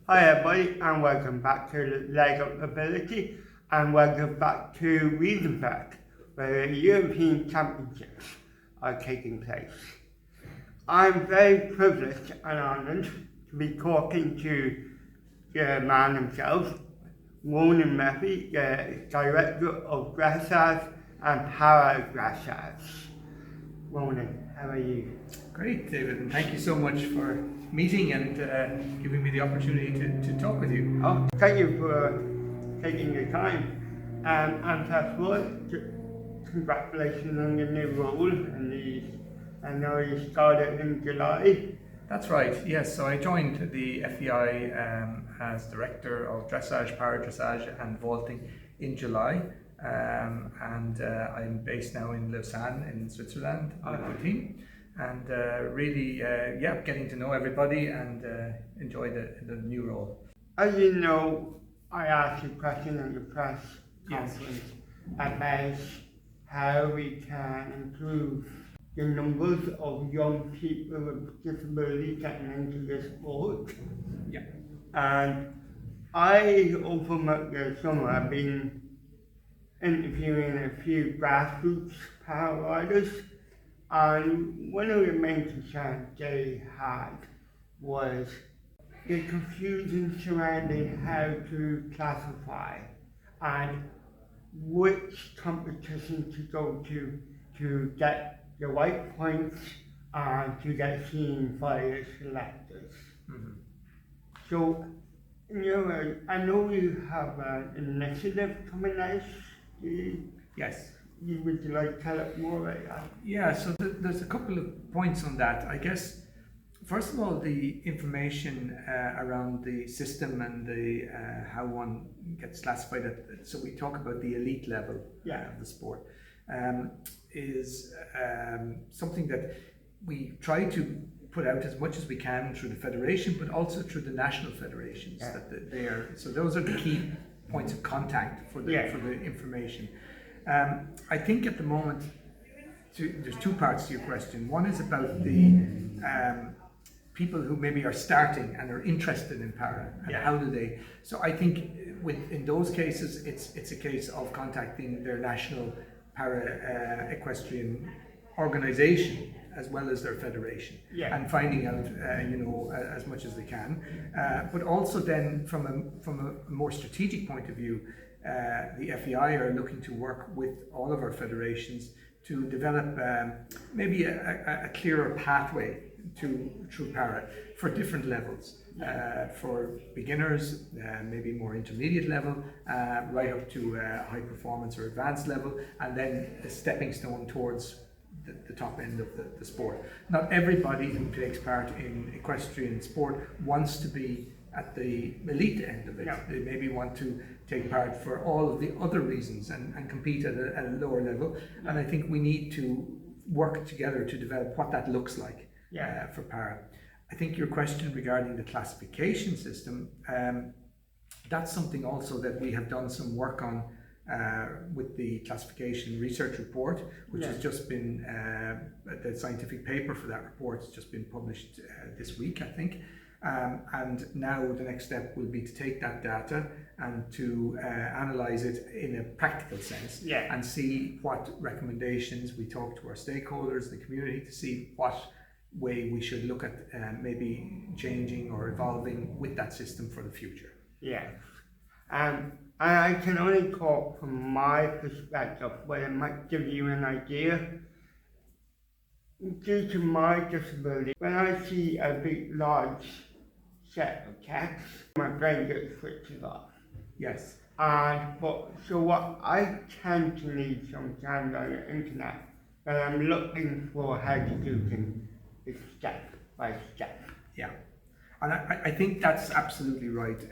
Hi everybody and welcome back to LegUpAbility and welcome back to Wiesenberg, where the European Championships are taking place. I'm very privileged and honoured to be talking to the man himself, Ronan Murphy, the Director of Dressage and Paradressage. Ronan, how are you? Great, David, and thank you so much for meeting and giving me the opportunity to talk with you. Oh, thank you for taking your time. And first of all, congratulations on your new role. I know you started in July. That's right, yes. So I joined the FEI as Director of Dressage, Paradressage and Vaulting in July. And I'm based now in Lausanne in Switzerland with my team. And really, getting to know everybody and enjoy the new role. As you know, I asked you a question in the press conference about how we can improve the numbers of young people with disabilities getting into the sport. Yeah. And I, over the summer, have been interviewing a few grassroots power riders. And one of the main concerns they had was the confusion surrounding how to classify and which competition to go to get the right points and to get seen by the selectors. Mm-hmm. So, I know you have an initiative coming out. Yes. Would you like to tell us more about that? Yeah, so there's a couple of points on that. I guess, first of all, the information around the system and the how one gets classified. So we talk about the elite level of the sport. Is something that we try to put out as much as we can through the federation, but also through the national federations. That they are. So those are the key points of contact for the information. I think at the moment, there's two parts to your question. One is about the people who maybe are starting and are interested in para, and how do they. So I think in those cases, it's a case of contacting their national para equestrian organization as well as their federation, and finding out as much as they can. But also then from a more strategic point of view. The FEI are looking to work with all of our federations to develop maybe a clearer pathway through para for different levels. For beginners, maybe more intermediate level, right up to high performance or advanced level, and then a stepping stone towards the top end of the sport. Not everybody who takes part in equestrian sport wants to be at the elite end of it. They maybe want to take part for all of the other reasons and compete at a lower level. And I think we need to work together to develop what that looks like for para. I think your question regarding the classification system, that's something also that we have done some work on with the classification research report, which has just been, the scientific paper for that report has just been published this week, I think. And now the next step will be to take that data and to analyse it in a practical sense and see what recommendations we talk to our stakeholders, the community, to see what way we should look at maybe changing or evolving with that system for the future. And I can only talk from my perspective, but it might give you an idea. Due to my disability, when I see a big, large set of text, my brain just switches off. Yes. So what I tend to need sometimes on the internet, when I'm looking for how to do things, is step by step. Yeah, and I think that's absolutely right.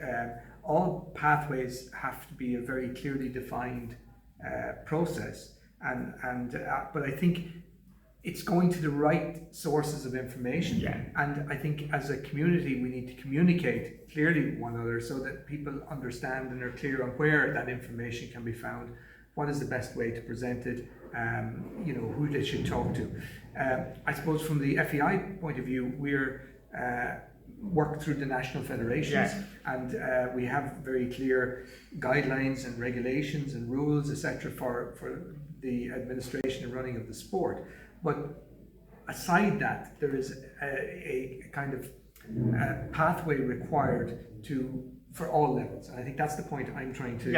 All pathways have to be a very clearly defined process, but I think it's going to the right sources of information. And I think as a community we need to communicate clearly with one another so that people understand and are clear on where that information can be found, what is the best way to present it, who they should talk to. I suppose from the FEI point of view, we're work through the national federations, Yeah. and we have very clear guidelines and regulations and rules, etc., for the administration and running of the sport. But aside that, there is a kind of pathway required for all levels. And I think that's the point I'm trying to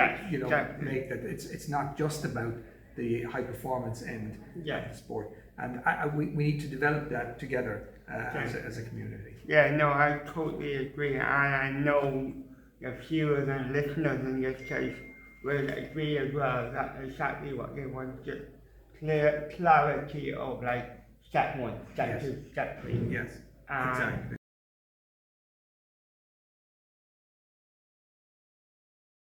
make, that it's not just about the high performance end of the sport. And we need to develop that together as a community. Yeah, no, I totally agree, and I know a few of the listeners in this case will agree as well. That's exactly what they want, just clarity of like step 1, step 2, step 3. Yes, exactly.